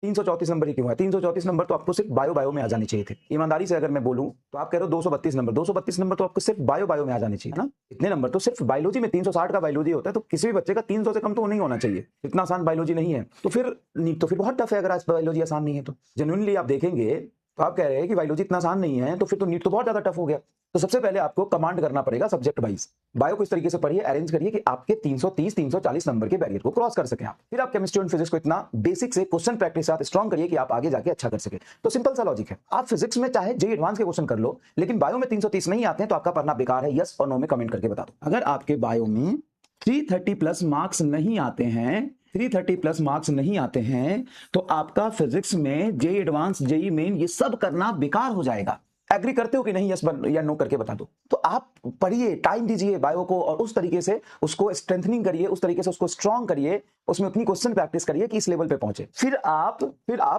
334 number ही क्यों है? 334 number तो आपको सिर्फ बायो में आ जाने चाहिए थे। ईमानदारी से अगर मैं बोलूं तो आप कह रहे हो 232 नंबर, 232 नंबर तो आपको सिर्फ बायो में आ जाने चाहिए, है ना? इतने नंबर तो सिर्फ बायोलॉजी में 360 का बायोलॉजी होता है, तो किसी भी बच्चे का 300 से कम तो नहीं होना चाहिए। इतना आसान बायोलॉजी नहीं है, तो फिर बहुत टफ है। अगर आज बायोलॉजी आसान नहीं है तो जेन्युइनली आप देखेंगे तो आप कह रहे हैं कि बायोलॉजी इतना आसान नहीं है, तो फिर तो नीट तो बहुत ज्यादा टफ हो गया। तो सबसे पहले आपको कमांड करना पड़ेगा सब्जेक्ट वाइज। बायो को इस तरीके से पढ़िए, अरेंज करिए कि आपके 330 340 नंबर के बैरियर को क्रॉस कर सकें आप। फिर आप केमिस्ट्री और फिजिक्स को इतना बेसिक से क्वेश्चन प्रैक्टिस साथ स्ट्रॉन्ग करिए कि आप आगे जाके अच्छा कर सके। तो सिंपल सा लॉजिक है, आप फिजिक्स में चाहे जेई एडवांस के क्वेश्चन कर लो, लेकिन बायो में 330 नहीं आते हैं तो आपका पढ़ना बेकार है। यस और नो में कमेंट करके बता दो। अगर आपके बायो में 330 प्लस मार्क्स नहीं आते हैं, 330 प्लस मार्क्स नहीं आते हैं, तो आपका फिजिक्स में जेई एडवांस, जेई मेन, ये सब करना बेकार हो जाएगा। एग्री करते हो कि नहीं? यस या नो करके बता दो। तो आप पढ़िए, टाइम दीजिए बायो को और उस तरीके से उसको स्ट्रेंथनिंग करिए, उस तरीके से उसको स्ट्रॉन्ग करिए, उसमें अपनी क्वेश्चन प्रैक्टिस करिए कि इस लेवल पे पहुंचे। फिर आप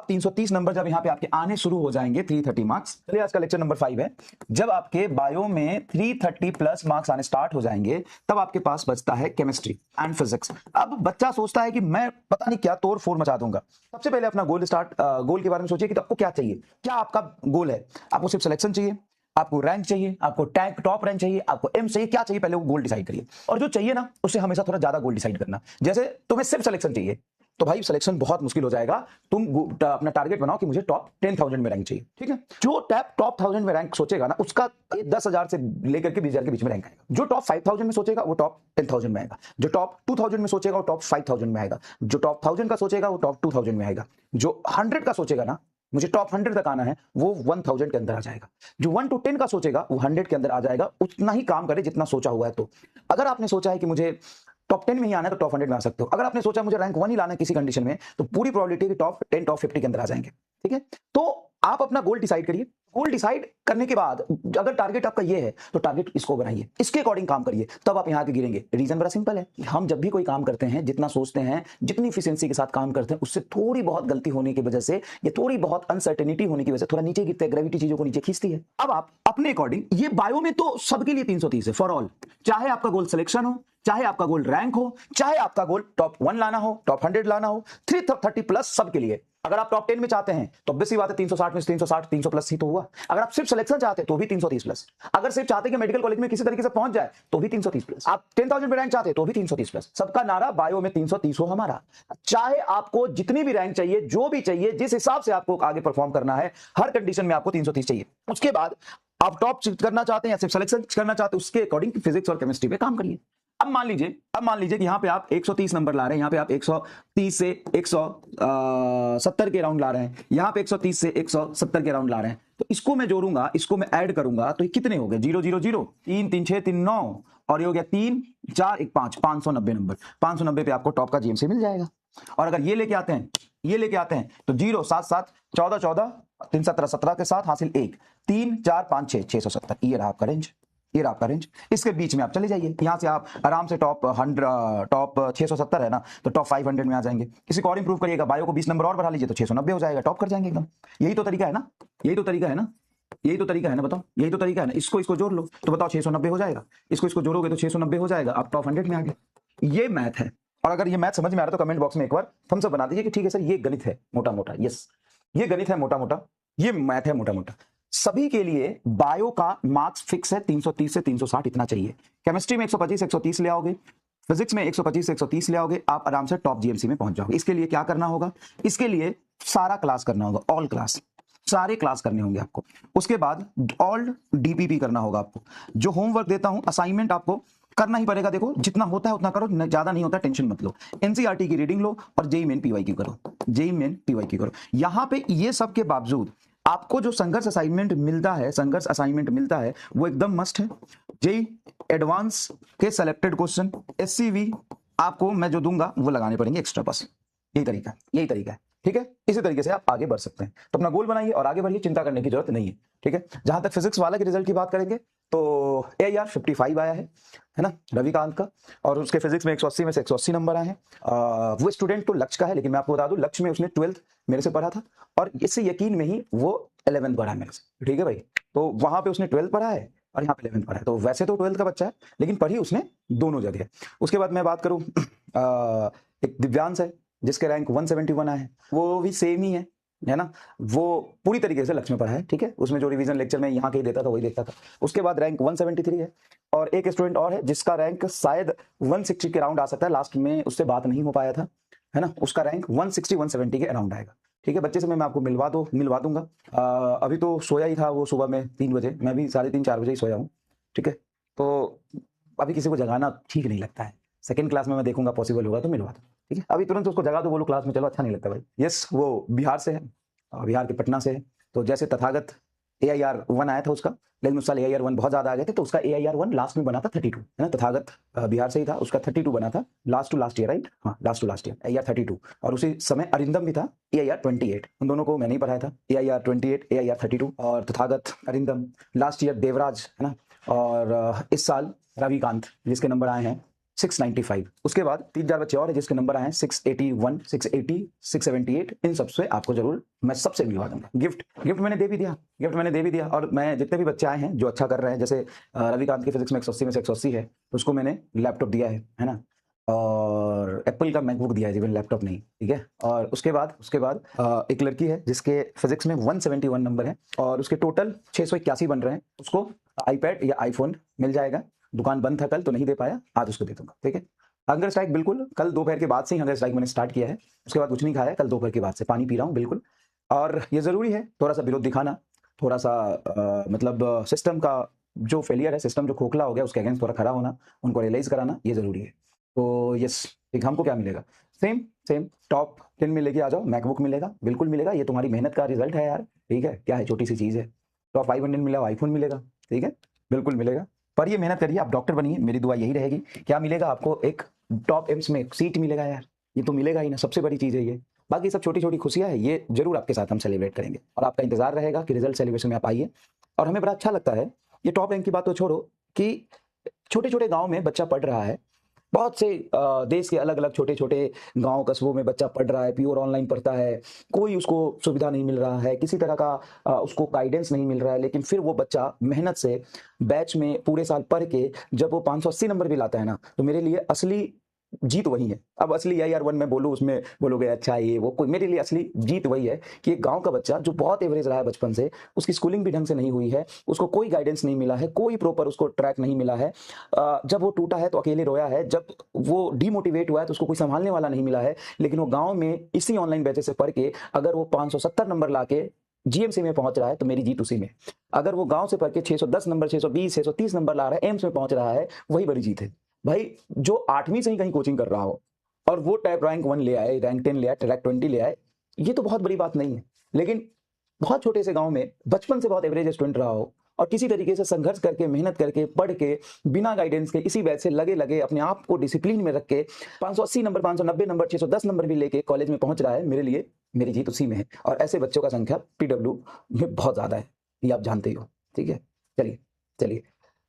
330 नंबर जब यहां पे आपके आने शुरू हो जाएंगे, 330 मार्क्स। चलिए आज का लेक्चर नंबर 5 है। जब आपके बायो में 330 प्लस मार्क्स आने स्टार्ट हो जाएंगे, तब आपके पास बचता है केमिस्ट्री एंड फिजिक्स। अब बच्चा सोचता है कि मैं पता नहीं क्या तोड़ फोड़ मचा दूंगा। सबसे पहले अपना गोल के बारे में सोचिए कि आपको क्या चाहिए, क्या आपका गोल है। आपको सिर्फ सिलेक्शन चाहिए, आपको रैंक चाहिए, आपको टैग टॉप रैंक चाहिए, आपको एम चाहिए, क्या चाहिए? पहले वो गोल डिसाइड करिए। और जो चाहिए ना, उससे हमेशा थोड़ा ज्यादा गोल डिसाइड करना। जैसे तुम्हें सिर्फ सिलेक्शन चाहिए तो भाई सिलेक्शन बहुत मुश्किल हो जाएगा। तुम अपना टारगेट बनाओ कि मुझे टॉप 10,000 में रैंक चाहिए, ठीक है? जो टॉप 1000 में रैंक सोचेगा ना, उसका 10,000 से लेकर के 20,000 के बीच में रैंक आएगा। जो टॉप 5000 में सोचेगा वो टॉप 10,000 में आएगा। जो टॉप 2000 में सोचेगा वो टॉप 5000 में आएगा। जो टॉप 1000 का सोचेगा वो टॉप 2000 में आएगा। जो 100 का सोचेगा ना, मुझे टॉप 100 तक आना है, वो 1000 के अंदर आ जाएगा। जो 1 to 10 का सोचेगा वो 100 के अंदर आ जाएगा। उतना ही काम करे जितना सोचा हुआ है। तो अगर आपने सोचा है कि मुझे टॉप 10 में ही आना है तो टॉप 100 में आ सकते हो। अगर आपने सोचा मुझे रैंक 1 ही लाना है किसी कंडीशन में, तो पूरी प्रोबेबिलिटी है कि टॉप 10 टॉप 50 के अंदर आ जाएंगे, ठीक है? तो आप अपना गोल डिसाइड करिए। गोल डिसाइड करने के बाद अगर टारगेट आपका ये है तो टारगेट इसको बनाइए, इसके अकॉर्डिंग काम करिए, तब आप यहां के गिरेंगे। रीजन बड़ा सिंपल है, हम जब भी कोई काम करते हैं, जितना सोचते हैं, जितनी इफिशिएंसी के साथ काम करते हैं, उससे थोड़ी बहुत गलती होने की वजह से, या थोड़ी बहुत अनसर्टेनिटी होने की वजह से थोड़ा नीचे गिरते हैं। ग्रेविटी चीजों को नीचे खींचती है। अब आप अपने अकॉर्डिंग, ये बायो में तो सबके लिए 330 है फॉर ऑल। चाहे आपका गोल सिलेक्शन हो, चाहे आपका गोल रैंक हो, चाहे आपका गोल टॉप 1 लाना हो, टॉप 100 लाना हो, 330 प्लस सबके लिए। अगर आप टॉप 10 में चाहते हैं तो ऑब्वियस सी बात है 360 में 360 300 प्लस ही तो हुआ। अगर आप सिर्फ सिलेक्शन चाहते हैं तो भी 330 प्लस। अगर सिर्फ चाहते हैं कि मेडिकल कॉलेज में किसी तरीके से पहुंच जाए तो भी 330 प्लस। आप 10,000 में रैंक चाहते हैं तो भी 330 प्लस। सबका नारा बायो में 330 हो हमारा। चाहे आपको जितनी भी रैंक चाहिए, जो भी चाहिए, जिस हिसाब से आपको आगे परफॉर्म करना है, हर कंडीशन में आपको 330 चाहिए। उसके बाद आप टॉप करना चाहते हैं या सिर्फ सिलेक्शन करना चाहते हैं, उसके अकॉर्डिंग फिजिक्स और केमिस्ट्री पे काम करिए। अब मान लीजिए कि यहां पे आप 130 नंबर ला रहे हैं, यहां पे आप 130 से 170 के राउंड ला रहे हैं, यहां पे 130 से 170 के राउंड ला रहे हैं, तो इसको मैं जोड़ूंगा, इसको मैं ऐड करूंगा, तो ये कितने हो गए? 0 0 0 3 3 6 3 9 और ये हो गया 3 4 1 5 590 नंबर। 590 पे आपको टॉप का जीएमसी मिल जाएगा। और अगर ये लेके आते हैं तो 0 7 7 14 14 3 17 17 के साथ हासिल 1 3 4 5 6 670। ये रहा आपका रेंज, ये रहा आपका रेंज। इसके बीच में आप चले जाइए, यहां से आप आराम से टॉप 670 है ना, तो टॉप 500 में आ जाएंगे। किसी को और इंप्रूव करिएगा, बायो को 20 नंबर और बढ़ा लीजिए तो 690 हो जाएगा, टॉप कर जाएंगे एकदम। यही तो तरीका है ना, यही तो तरीका है ना, यही तो तरीका है ना, बताओ, यही तो तरीका है ना। इसको जोड़ लो तो बताओ 690 हो जाएगा, इसको जोड़ोगे तो 690 हो जाएगा, आप टॉप 100 में आ गए। ये मैथ है। और अगर ये मैथ समझ में आ रहा है तो कमेंट बॉक्स में एक बार थम्स अप बना दीजिए कि ठीक है सर, ये गणित है मोटा मोटा। यस, ये गणित है मोटा मोटा, ये मैथ है मोटा मोटा। सभी के लिए बायो का मार्क्स फिक्स है 330 से 360 इतना चाहिए। केमिस्ट्री में 125 130 ले आओगे, फिजिक्स में 125 से 130 ले आओगे, आप आराम से टॉप जीएमसी में पहुंच जाओगे। इसके लिए क्या करना होगा? इसके लिए सारा क्लास करना होगा, ऑल क्लास, सारे क्लास करने होंगे आपको। उसके बाद ऑल डीपीपी करना होगा आपको। जो होमवर्क देता हूं, असाइनमेंट आपको करना ही पड़ेगा। देखो, जितना होता है उतना करो, ज्यादा नहीं होता टेंशन मत लो। एनसीईआरटी की रीडिंग लो और जेईई मेन पीवाईक्यू करो, जेईई मेन पीवाईक्यू करो। यहां पे ये सब के बावजूद आपको जो संघर्ष असाइनमेंट मिलता है वो एकदम मस्ट है। जेईई एडवांस के सेलेक्टेड क्वेश्चन, एससीवी आपको मैं जो दूंगा वो लगाने पड़ेंगे एक्स्ट्रा, बस यही तरीका है, ठीक है? इसी तरीके से आप आगे बढ़ सकते हैं। तो अपना गोल बनाइए और आगे बढ़िए, चिंता करने की जरूरत नहीं है, ठीक है? जहां तक फिजिक्स वाला के रिजल्ट की बात करेंगे तो AIR 55 आया है ना, रविकांत का, और उसके फिजिक्स में 180 में से 180 नंबर आए हैं। वो स्टूडेंट तो लक्ष्य का है, लेकिन मैं आपको बता दूं लक्ष्य में उसने 12th मेरे से पढ़ा था, और इससे यकीन में ही वो 11th पढ़ा है मेरे से, ठीक है भाई? तो वहां पे उसने 12th पढ़ा है और यहाँ पे 11th पढ़ा है, तो वैसे तो 12th का बच्चा है, लेकिन पढ़ी उसने दोनों जगह। उसके बाद मैं बात करूं, एक दिव्यांश है, जिसके रैंक 171 आए हैं वो भी सेम ही है ना, वो पूरी तरीके से लक्ष्य में पढ़ा है, ठीक है। उसमें जो रिवीजन लेक्चर में यहाँ के ही देता था वही देखता था। उसके बाद रैंक 173 है, और एक स्टूडेंट और है जिसका रैंक शायद 160 के अराउंड आ सकता है, लास्ट में उससे बात नहीं हो पाया था, है ना। उसका रैंक 160-170 के अराउंड आएगा, ठीक है। बच्चे से मैं आपको मिलवा दूंगा। अभी तो सोया ही था वो सुबह में 3 बजे, मैं भी 3:30-4 बजे ही सोया हूँ, ठीक है। तो अभी किसी को जगाना ठीक नहीं लगता है, सेकंड क्लास में मैं देखूंगा पॉसिबल होगा तो मिलवा दूँ, ठीक है। अभी तुरंत उसको जगा दो, बोलो क्लास में चलो, अच्छा नहीं लगता भाई। यस, वो बिहार से है, बिहार के पटना से है। तो जैसे तथागत AIR 1 आया था उसका, लेकिन उस साल AIR 1 बहुत ज्यादा आ गए थे, तो उसका AIR 1 लास्ट में बना था 32, है ना। तथागत बिहार से ही था, उसका 32 बना था last to last year, right, हाँ last to last year AIR 32। और उसी समय अरिंदम भी था AIR 28, उन दोनों को मैंने ही पढ़ाया था, AIR 28 AIR 32। और तथागत, अरिंदम, लास्ट ईयर देवराज, है ना। और इस साल रविकांत, जिसके नंबर आए हैं 695। उसके बाद 3-4 बच्चे और हैं जिसके नंबर आए हैं 681, 680, 678। इन सबसे आपको जरूर मैं सबसे मिलवा दूंगा। गिफ्ट मैंने दे भी दिया। और मैं जितने भी बच्चे आए हैं जो अच्छा कर रहे हैं, जैसे रविकांत की फिजिक्स में 180 में से 180 है, तो उसको मैंने लैपटॉप दिया है ना। और एप्पल का मैकबुक दिया है, इवन लैपटॉप नहीं, ठीक है। और उसके बाद एक लड़की है जिसके फिजिक्स में 171 नंबर है, और उसके टोटल 681 बन रहे हैं। उसको आईपैड या आईफोन मिल जाएगा। दुकान बंद था कल तो नहीं दे पाया, आज उसको दे दूंगा, ठीक है। हंगर स्ट्राइक बिल्कुल कल दोपहर के बाद से ही हंगर स्ट्राइक मैंने स्टार्ट किया है, उसके बाद कुछ नहीं खाया, कल दोपहर के बाद से पानी पी रहा हूँ बिल्कुल। और ये जरूरी है थोड़ा सा विरोध दिखाना, थोड़ा सा मतलब सिस्टम का जो फेलियर है, सिस्टम जो खोखला हो गया, उसके अगेंस्ट थोड़ा खड़ा होना, उनको रियलाइज कराना, ये जरूरी है। तो यस, ठीक, हमको क्या मिलेगा? सेम टॉप 10 में लेके आ जाओ, मैकबुक मिलेगा, बिल्कुल मिलेगा, ये तुम्हारी मेहनत का रिजल्ट है यार, ठीक है। क्या है, छोटी सी चीज़ है। टॉप 500 मिला, आईफोन मिलेगा, ठीक है, बिल्कुल मिलेगा। पर ये मेहनत करिए, आप डॉक्टर बनिए, मेरी दुआ यही रहेगी। क्या मिलेगा आपको? एक टॉप एम्स में सीट मिलेगा यार, ये तो मिलेगा ही ना, सबसे बड़ी चीज़ है ये। बाकी सब छोटी छोटी खुशियाँ है, ये जरूर आपके साथ हम सेलिब्रेट करेंगे, और आपका इंतजार रहेगा कि रिजल्ट सेलिब्रेशन में आप आइए। और हमें बड़ा अच्छा लगता है, ये टॉप रैंक की बात तो छोड़ो, कि छोटे छोटे गाँव में बच्चा पढ़ रहा है, बहुत से देश के अलग अलग छोटे छोटे गांव कस्बों में बच्चा पढ़ रहा है, प्योर ऑनलाइन पढ़ता है, कोई उसको सुविधा नहीं मिल रहा है, किसी तरह का उसको गाइडेंस नहीं मिल रहा है, लेकिन फिर वो बच्चा मेहनत से बैच में पूरे साल पढ़ के जब वो 580 नंबर भी लाता है ना, तो मेरे लिए असली जीत वही है। अब असली AIR 1 में बोलूँ, उसमें बोलोगे अच्छा ये वो, कोई मेरे लिए असली जीत वही है कि एक गांव का बच्चा जो बहुत एवरेज रहा है बचपन से, उसकी स्कूलिंग भी ढंग से नहीं हुई है, उसको कोई गाइडेंस नहीं मिला है, कोई प्रॉपर उसको ट्रैक नहीं मिला है, जब वो टूटा है तो अकेले रोया है, जब वो डीमोटिवेट हुआ है तो उसको कोई संभालने वाला नहीं मिला है, लेकिन वो गांव में इसी ऑनलाइन बैचेस से पढ़ के अगर वो 570 नंबर ला के GMC में पहुंच रहा है तो मेरी जीत उसी में। अगर वो गांव से पढ़ के 610 नंबर, 620, 630 नंबर ला रहा है, एम्स में पहुंच रहा है, वही बड़ी जीत है भाई। जो 8वीं से ही कहीं कोचिंग कर रहा हो और वो टैप रैंक 1 ले आए, रैंक 10 ले आए, ट्रैक 20 ले आए, ये तो बहुत बड़ी बात नहीं है। लेकिन बहुत छोटे से गांव में बचपन से बहुत एवरेज स्टूडेंट रहा हो और किसी तरीके से संघर्ष करके, मेहनत करके, पढ़ के, बिना गाइडेंस के, इसी बैच से लगे अपने आप को डिसिप्लिन में रख के 580 नंबर, 590 नंबर, 610 नंबर भी लेके कॉलेज में पहुंच रहा है, मेरे लिए मेरी जीत उसी में है। और ऐसे बच्चों का संख्या PW में बहुत ज्यादा है, ये आप जानते ही हो, ठीक है। चलिए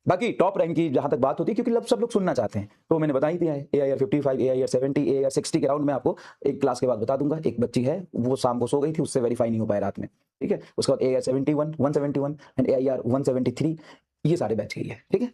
बाकी टॉप रैंक की जहां तक बात होती है, क्योंकि सब लोग सुनना चाहते हैं, तो मैंने बता ही दिया है। AIR 55, AIR 70, AIR 60 के राउंड में आपको एक क्लास के बाद बता दूंगा। एक बच्ची है, वो शाम को सो गई थी, उससे वेरीफाई नहीं हो पाया रात में, ठीक है। उसके बाद AIR 71, 171 एंड AIR 173, ये सारे बैच के ही है, ठीक है।